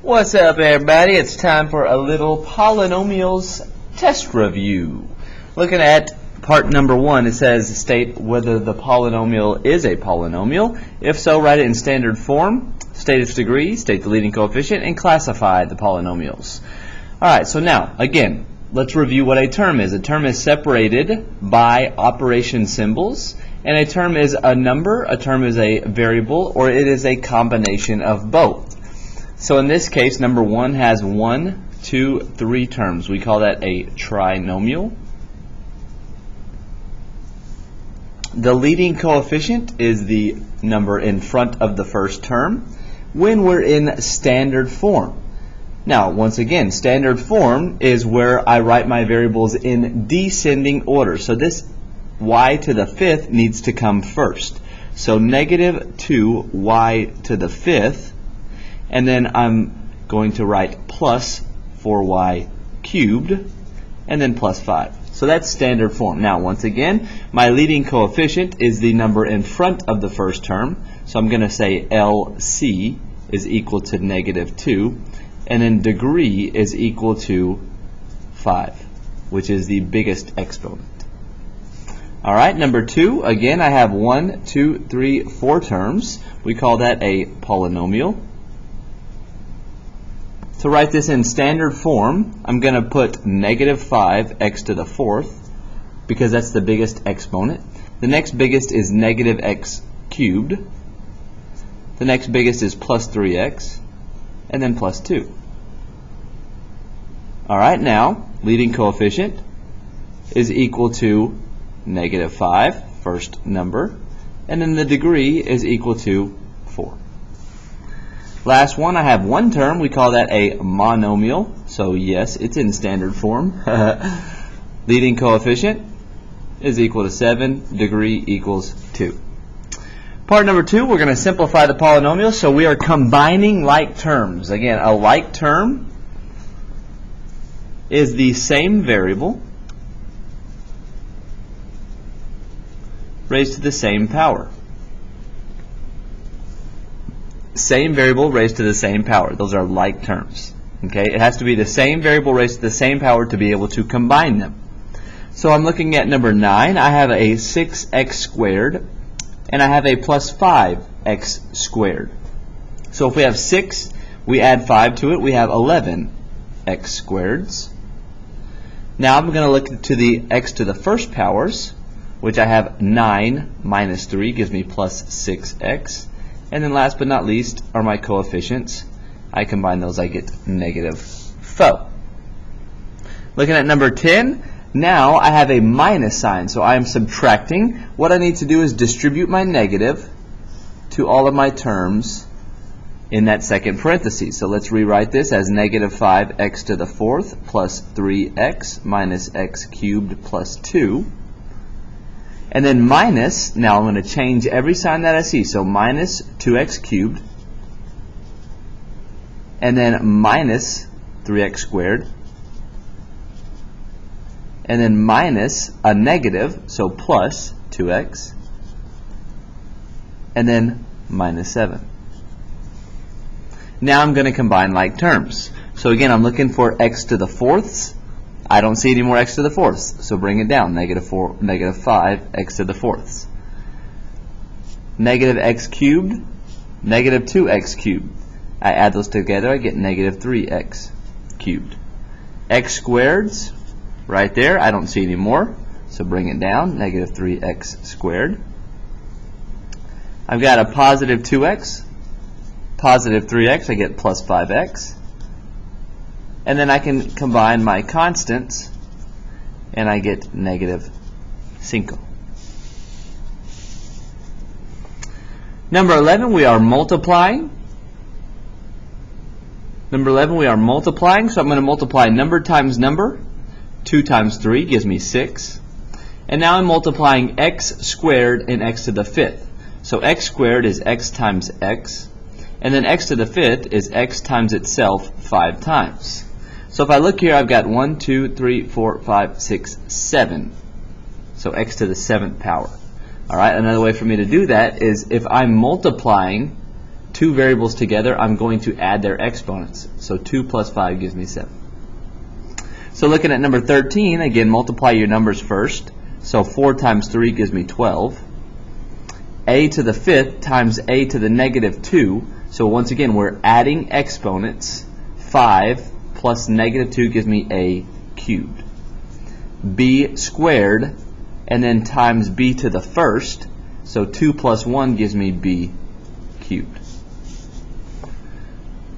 What's up, everybody? It's time for a little polynomials test review. Looking at part number 1, it says state whether the polynomial is a polynomial. If so, write it in standard form, state its degree, state the leading coefficient, and classify the polynomials. Alright, so now, again, let's review what a term is. A term is separated by operation symbols, and a term is a number, a term is a variable, or it is a combination of both. So in this case, number 1 has 1, 2, 3 terms. We call that a trinomial. The leading coefficient is the number in front of the first term when we're in standard form. Now, once again, standard form is where I write my variables in descending order. So this y to the 5th needs to come first. So negative 2y to the 5th. And then I'm going to write plus 4y cubed, and then plus 5. So that's standard form. Now, once again, my leading coefficient is the number in front of the first term. So I'm going to say LC is equal to negative 2, and then degree is equal to 5, which is the biggest exponent. All right, number 2, again, I have 1, 2, 3, 4 terms. We call that a polynomial. To write this in standard form, I'm going to put negative 5x to the 4th because that's the biggest exponent. The next biggest is negative x cubed. The next biggest is plus 3x, and then plus 2. Alright, now, leading coefficient is equal to negative 5, first number, and then the degree is equal to 4. Last one, I have one term. We call that a monomial. So yes, it's in standard form. Leading coefficient is equal to 7. Degree equals 2. Part number 2, we're going to simplify the polynomial. So we are combining like terms. Again, a like term is the same variable raised to the same power. Same variable raised to the same power. Those are like terms. Okay, it has to be the same variable raised to the same power to be able to combine them. So I'm looking at number 9. I have a 6x squared, and I have a plus 5x squared. So if we have 6, we add 5 to it. We have 11x squareds. Now I'm going to look to the x to the first powers, which I have 9 minus 3 gives me plus 6x. And then last but not least are my coefficients. I combine those, I get negative 4. Looking at number 10, now I have a minus sign, so I am subtracting. What I need to do is distribute my negative to all of my terms in that second parenthesis. So let's rewrite this as negative 5x to the 4th plus 3x minus x cubed plus 2. And then minus, now I'm going to change every sign that I see. So minus 2x cubed, and then minus 3x squared, and then minus a negative, so plus 2x, and then minus 7. Now I'm going to combine like terms. So again, I'm looking for x to the 4ths. I don't see any more x to the 4ths, so bring it down. Negative 5 x to the 4ths. Negative x cubed, negative 2x cubed. I add those together, I get negative 3x cubed. X squareds, right there, I don't see any more, so bring it down. Negative 3x squared. I've got a positive 2x, positive 3x, I get plus 5x. And then I can combine my constants, and I get negative 5. Number 11, we are multiplying. Number 11, we are multiplying, so I'm going to multiply number times number. 2 times 3 gives me 6. And now I'm multiplying x squared and x to the 5th. So x squared is x times x, and then x to the 5th is x times itself 5 times. So if I look here, I've got 1, 2, 3, 4, 5, 6, 7. So x to the 7th power. All right, another way for me to do that is if I'm multiplying two variables together, I'm going to add their exponents. So 2 plus 5 gives me 7. So looking at number 13, again, multiply your numbers first. So 4 times 3 gives me 12. A to the 5th times a to the negative 2. So once again, we're adding exponents. 5 plus negative 2 gives me a cubed. B squared, and then times b to the 1st. So 2 plus 1 gives me b cubed.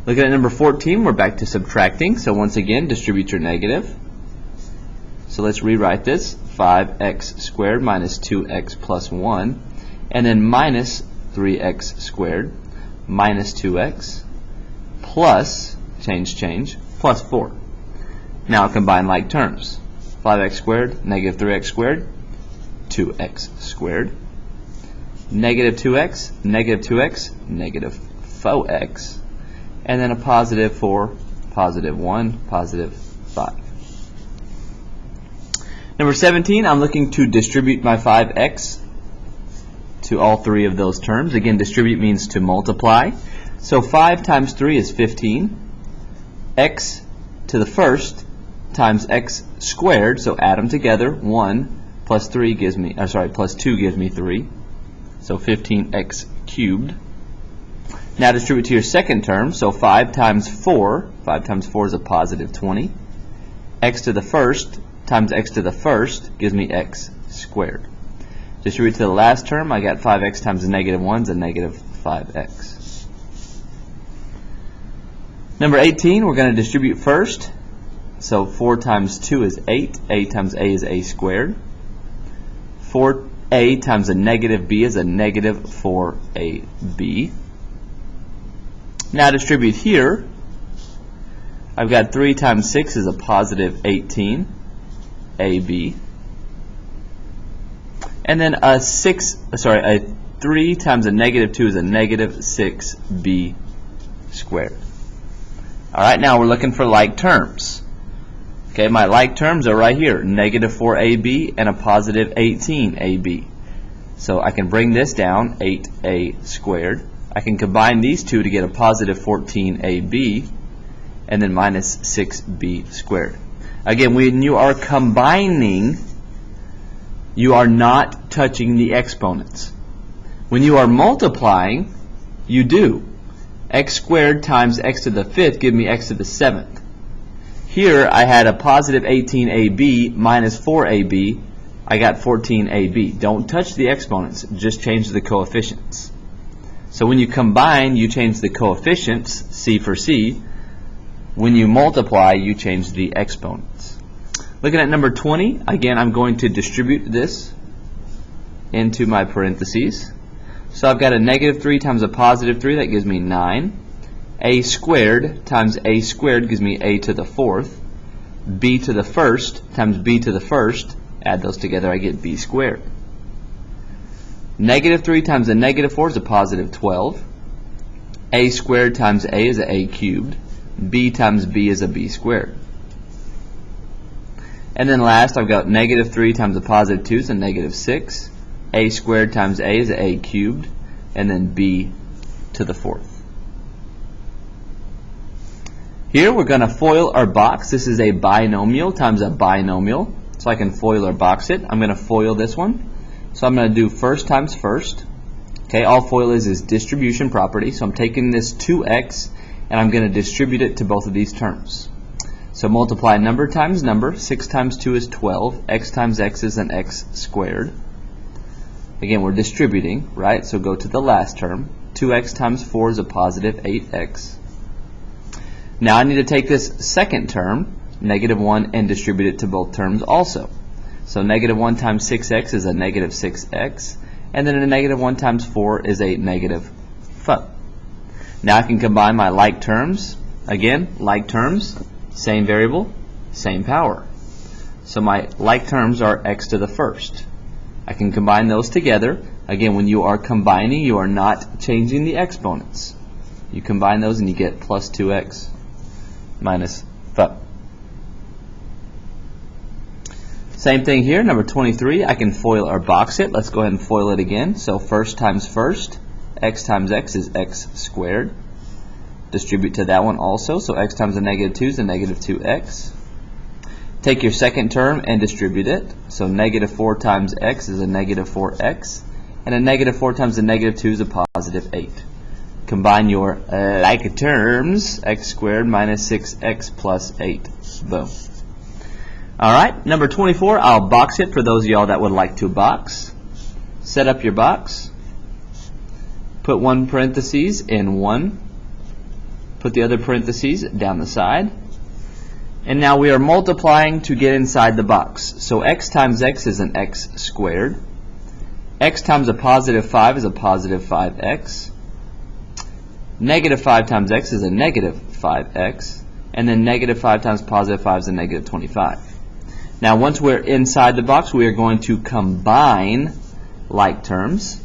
Looking at number 14, we're back to subtracting. So once again, distribute your negative. So let's rewrite this. 5x squared minus 2x plus 1. And then minus 3x squared minus 2x plus, change, plus 4. Now combine like terms. 5x squared, negative 3x squared, 2x squared. Negative 2x, negative 4x. And then a positive 4, positive 1, positive 5. Number 17, I'm looking to distribute my 5x to all three of those terms. Again, distribute means to multiply. So 5 times 3 is 15. X to the 1st times x squared, so add them together. 1 plus 3 gives me, plus 2 gives me 3. So 15x cubed. Now distribute to your second term. So 5 times 4 is a positive 20. X to the 1st times x to the 1st gives me x squared. Distribute to the last term. I got 5x times the negative 1 is a negative 5x. Number 18, we're going to distribute first. So 4 times 2 is 8. A times a is a squared. 4a times a negative b is a negative 4ab. Now distribute here. I've got 3 times 6 is a positive 18 ab. And then a 3 times a negative 2 is a negative 6b squared. Alright, now we're looking for like terms. Okay, my like terms are right here, negative 4ab and a positive 18ab. So I can bring this down, 8a squared. I can combine these two to get a positive 14ab and then minus 6b squared. Again, when you are combining, you are not touching the exponents. When you are multiplying, you do. X squared times x to the 5th give me x to the 7th. Here I had a positive 18ab minus 4ab. I got 14ab. Don't touch the exponents, just change the coefficients. So when you combine, you change the coefficients, c for c. When you multiply, you change the exponents. Looking at number 20, again, I'm going to distribute this into my parentheses. So I've got a negative 3 times a positive 3, that gives me 9. A squared times a squared gives me a to the 4th. B to the 1st times b to the 1st, add those together, I get b squared. Negative 3 times a negative 4 is a positive 12. A squared times a is a cubed. B times b is a b squared. And then last, I've got negative 3 times a positive 2 is a negative 6. A squared times a is a cubed. And then b to the 4th. Here we're going to FOIL our box. This is a binomial times a binomial. So I can FOIL or box it. I'm going to FOIL this one. So I'm going to do first times first. Okay, all FOIL is distribution property. So I'm taking this 2x and I'm going to distribute it to both of these terms. So multiply number times number. 6 times 2 is 12. X times x is an x squared. Again, we're distributing, right? So go to the last term. 2x times 4 is a positive 8x. Now I need to take this second term, negative 1, and distribute it to both terms also. So negative 1 times 6x is a negative 6x. And then a negative 1 times 4 is a negative 5. Now I can combine my like terms. Again, like terms, same variable, same power. So my like terms are x to the 1st. I can combine those together. Again, when you are combining, you are not changing the exponents. You combine those and you get plus 2x minus 5. Same thing here, number 23, I can FOIL or box it. Let's go ahead and FOIL it again. So first times first, x times x is x squared. Distribute to that one also, so x times a negative 2 is a negative 2x. Take your second term and distribute it, so negative 4 times x is a negative 4x, and a negative 4 times a negative 2 is a positive 8. Combine your like terms, x squared minus 6x plus 8. Boom. Alright, number 24, I'll box it for those of y'all that would like to box. Set up your box. Put one parentheses in one. Put the other parentheses down the side. And now we are multiplying to get inside the box. So x times x is an x squared. X times a positive 5 is a positive 5x. Negative 5 times x is a negative 5x. And then negative 5 times positive 5 is a negative 25. Now once we're inside the box, we are going to combine like terms.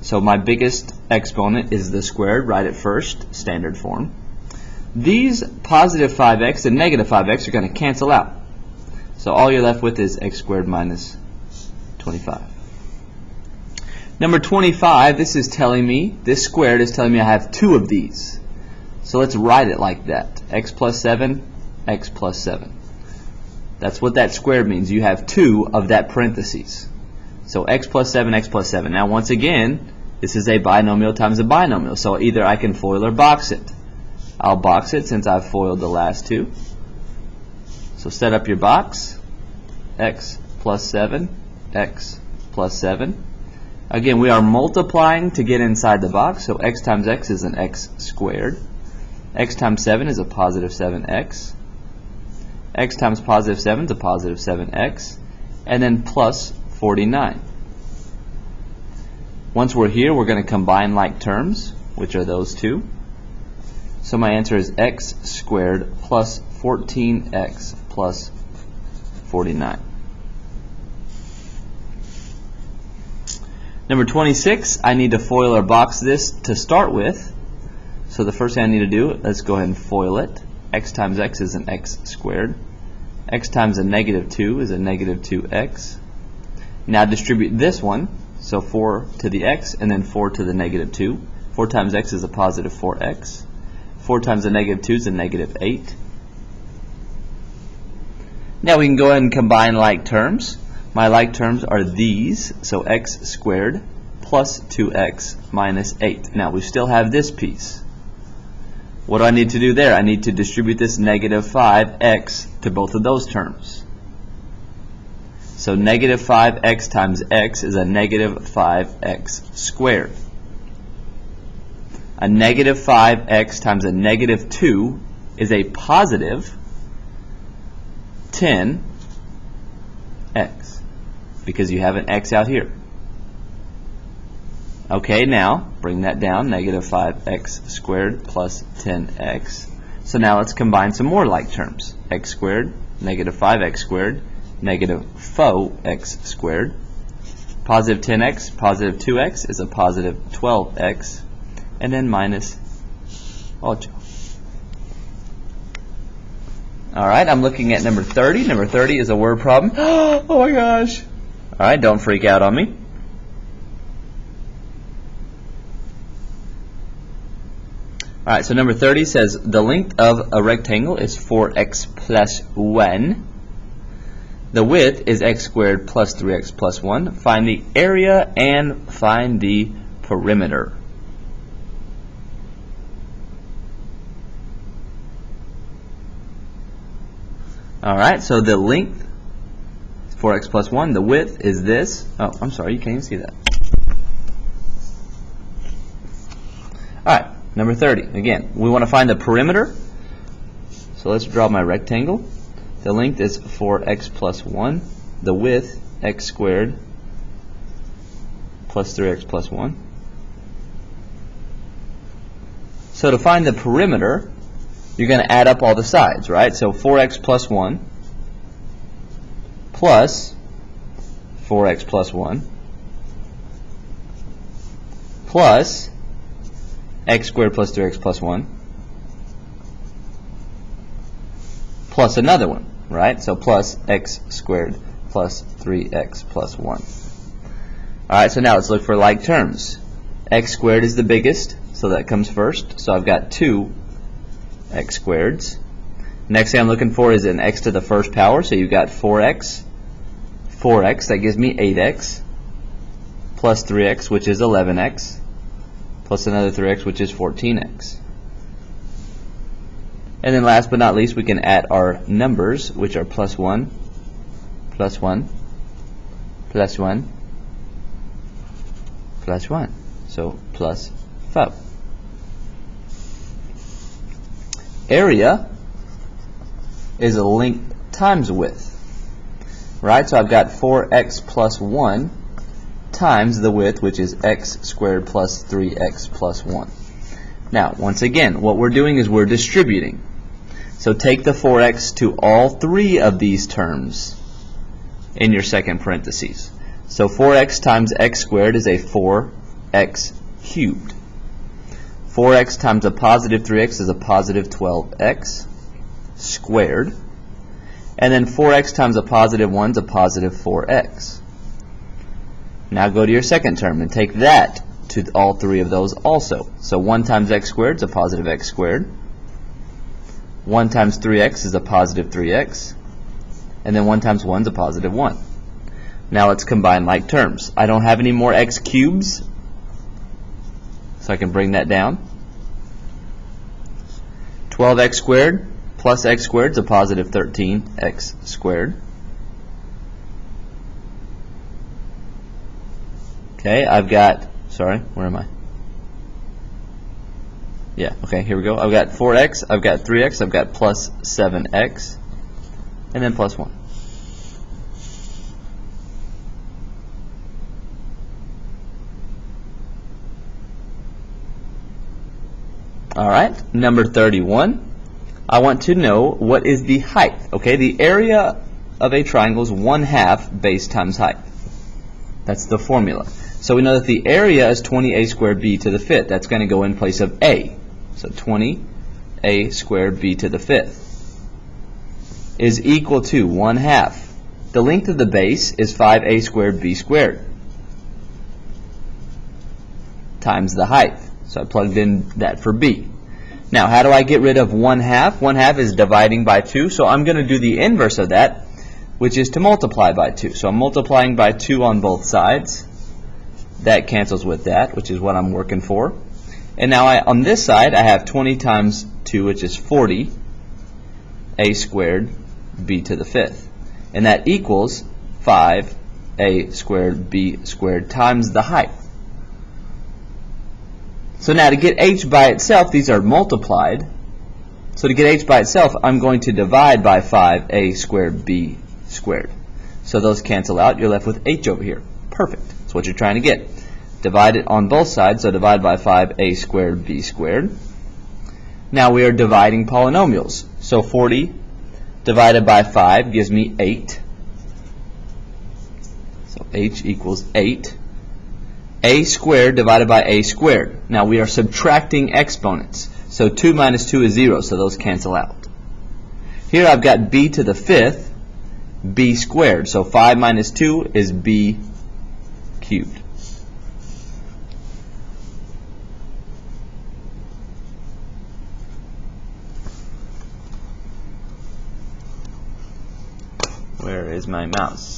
So my biggest exponent is the squared, right at first, standard form. These positive 5x and negative 5x are going to cancel out. So all you're left with is x squared minus 25. Number 25, this is telling me, this squared is telling me I have two of these. So let's write it like that. X plus 7, x plus 7. That's what that squared means. You have two of that parentheses. So x plus 7, x plus 7. Now once again, this is a binomial times a binomial. So either I can FOIL or box it. I'll box it since I've FOILed the last two. So set up your box. X plus 7, x plus 7. Again, we are multiplying to get inside the box. So x times x is an x squared. X times 7 is a positive 7x. X times positive 7 is a positive 7x. And then plus 49. Once we're here, we're going to combine like terms, which are those two. So my answer is x squared plus 14x plus 49. Number 26, I need to FOIL or box this to start with. So the first thing I need to do, let's go ahead and FOIL it. X times x is an x squared. X times a negative 2 is a negative 2x. Now distribute this one. So 4 to the x and then 4 to the negative 2. 4 times x is a positive 4x. 4 times a negative 2 is a negative 8. Now we can go ahead and combine like terms. My like terms are these. So x squared plus 2x minus 8. Now we still have this piece. What do I need to do there? I need to distribute this negative 5x to both of those terms. So negative 5x times x is a negative 5x squared. A negative 5x times a negative 2 is a positive 10x, because you have an x out here. Okay, now bring that down, negative 5x squared plus 10x. So now let's combine some more like terms. X squared, negative 5x squared, negative 4x squared. Positive 10x, positive 2x is a positive 12x. And then minus 8. Alright, I'm looking at number 30. Number 30 is a word problem. Oh my gosh. Alright, don't freak out on me. Alright, so number 30 says the length of a rectangle is 4x plus 1. The width is x squared plus 3x plus 1. Find the area and find the perimeter. Alright, so the length is 4x plus 1. The width is this. Oh, I'm sorry, you can't even see that. Alright, number 30. Again, we want to find the perimeter. So let's draw my rectangle. The length is 4x plus 1. The width, x squared plus 3x plus 1. So to find the perimeter, you're going to add up all the sides, right? So 4x plus 1 plus 4x plus 1 plus x squared plus 3x plus 1 plus another one, right? So plus x squared plus 3x plus 1. Alright, so now let's look for like terms. X squared is the biggest, so that comes first. So I've got 2 x squareds. Next thing I'm looking for is an x to the first power, so you've got 4x. 4x, that gives me 8x, plus 3x, which is 11x, plus another 3x, which is 14x. And then last but not least, we can add our numbers, which are plus 1, plus 1, plus 1, plus 1. So plus 5. Area is a length times width. Right? So I've got 4x plus 1 times the width, which is x squared plus 3x plus 1. Now, once again, what we're doing is we're distributing. So take the 4x to all 3 of these terms in your second parentheses. So 4x times x squared is a 4x cubed. 4x times a positive 3x is a positive 12x squared. And then 4x times a positive 1 is a positive 4x. Now go to your second term and take that to all 3 of those also. So 1 times x squared is a positive x squared. 1 times 3x is a positive 3x. And then 1 times 1 is a positive 1. Now let's combine like terms. I don't have any more x cubes, so I can bring that down. 12x squared plus x squared is a positive 13x squared. Okay, I've got, sorry, where am I? Yeah, okay, here we go. I've got 4x, I've got 3x, I've got plus 7x, and then plus 1. All right, number 31. I want to know what is the height. Okay, the area of a triangle is 1/2 base times height. That's the formula. So we know that the area is 20a squared b to the 5th. That's going to go in place of a. So 20a squared b to the 5th is equal to 1/2. The length of the base is 5a squared b squared times the height. So I plugged in that for b. Now, how do I get rid of 1/2? 1/2 is dividing by 2, so I'm going to do the inverse of that, which is to multiply by 2. So I'm multiplying by 2 on both sides. That cancels with that, which is what I'm working for. And now on this side, I have 20 times 2, which is 40, a squared b to the 5th. And that equals 5a squared b squared times the height. So now to get h by itself, these are multiplied. So to get h by itself, I'm going to divide by 5a squared b squared. So those cancel out. You're left with h over here. Perfect. That's what you're trying to get. Divide it on both sides, so divide by 5a squared b squared. Now we are dividing polynomials. So 40 divided by 5 gives me 8. So h equals 8. A squared divided by a squared. Now we are subtracting exponents. So 2 minus 2 is 0, so those cancel out. Here I've got b to the 5th, b squared. So 5 minus 2 is b cubed. Where is my mouse?